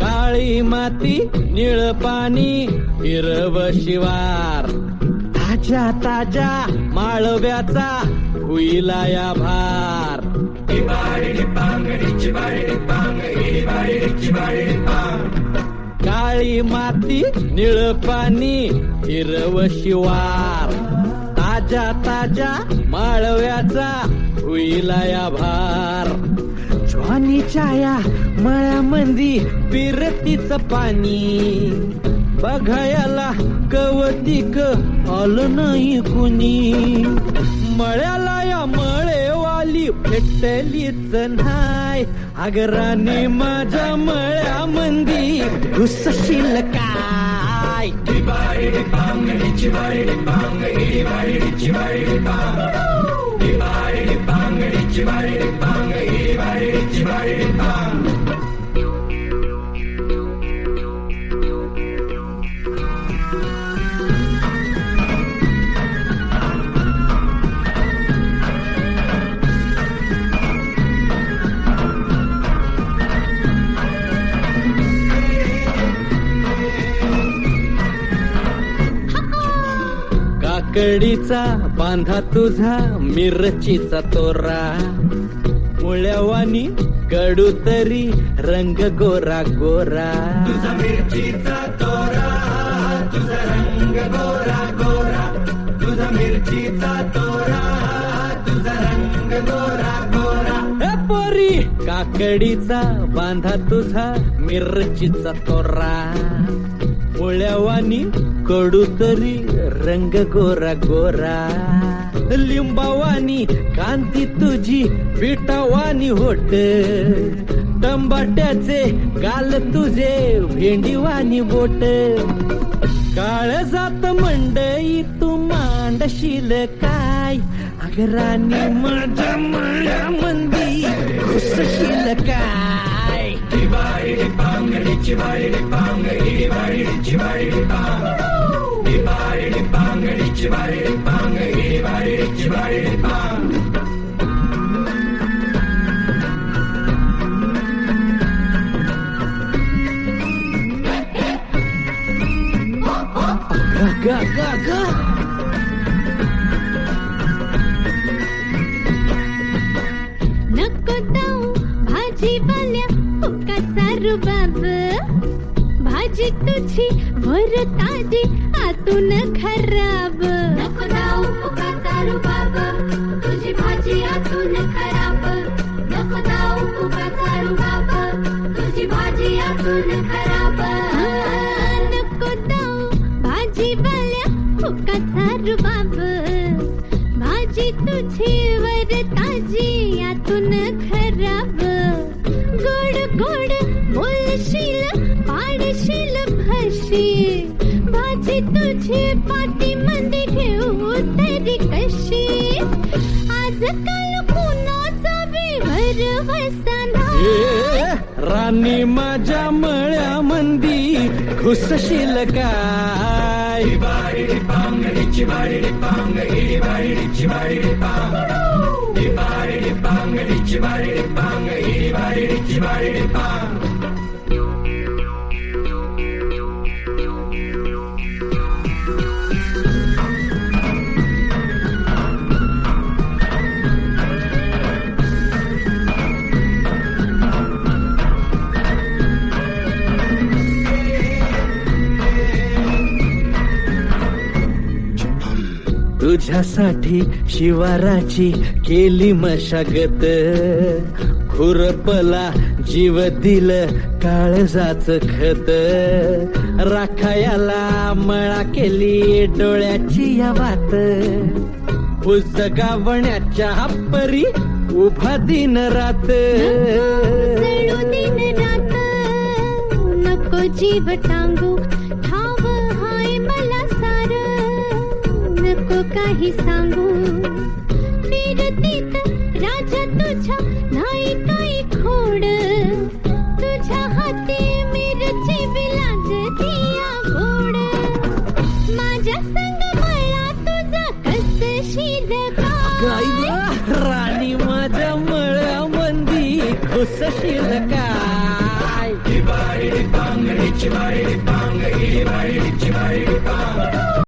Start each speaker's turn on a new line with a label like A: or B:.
A: काळी माती निळ पाणी हिरव शिवार ताज्या ताज्या माळव्याचा हुईला या भार काळी माती निळ पाणी हिरव शिवार ताज्या ताज्या माळव्याचा हुईला या भार ज्वानीच्या या मळ्यामंदी पिरतीच पाणी बघायला कवतिक आलं नाही कुणी मळ्याला या मळेवाली भेटलीच नाय अगराने माझ्या मळ्यामंदी घुसशील काय काकडीचा बांधा तुझा मिरचीचा तोरा मुळ्यावानी कडू तरी रंग गोरा गोरा तुझा मिरचीचा तोरा तुझा रंग गोरा गोरा तुझा मिरचीचा तोरा तुझा रंग गोरा गोरा पोरी काकडीचा बांधा तुझा मिरचीचा तोरा मुळ्यावानी कडू तरी रंग गोरा गोरा लिंबावानी कांती तुझी पिठावानी होट टंबाट्याचे गाल तुझे भेंडीवानी बोट काळ जात मंडई तू मांडशील काय अगरानी माझ्या मळ्यामंदी घुसशील काय
B: नको जाऊ भाजीवाल्या फुकाचा रुबाब भाजी तुझी वर ताजी आतून खराब नको जाऊ फुकाचा रुबाब तुझी भाजी आतून खराब नको जाऊ फुकाचा रुबाब तुझी भाजी आतून खराब नको जाऊ भाजीवाल्या फुकाचा रुबाब भाजी तुझी वर ताजी आतून खराब गोड गोड बोलशील पाडशील भाजी भाजी तुझी पाठी मध्ये घेऊ तरी कशी आजकाल कुणाचा विवर वसना
A: राणी माझ्या मळ्यामंदी घुसशील काय तुझ्यासाठी शिवाराची केली मशागत खुरपला जीव दिल काळजाच खत राखायाला मळा केली डोळ्याची या वात गावण्याच्या परी उभा दिन रात
B: दिन रात नको जीव टांगू ठाव हाय मला सार नको काही सांगू फिरतीत राजा तुझ्या नाही काही खोड तुझ्या हाती मिरची विलागती या गोड माझ्या संग मला तुझा कसशील
A: राणी माझ्या मळ्यामंदी घुसशील का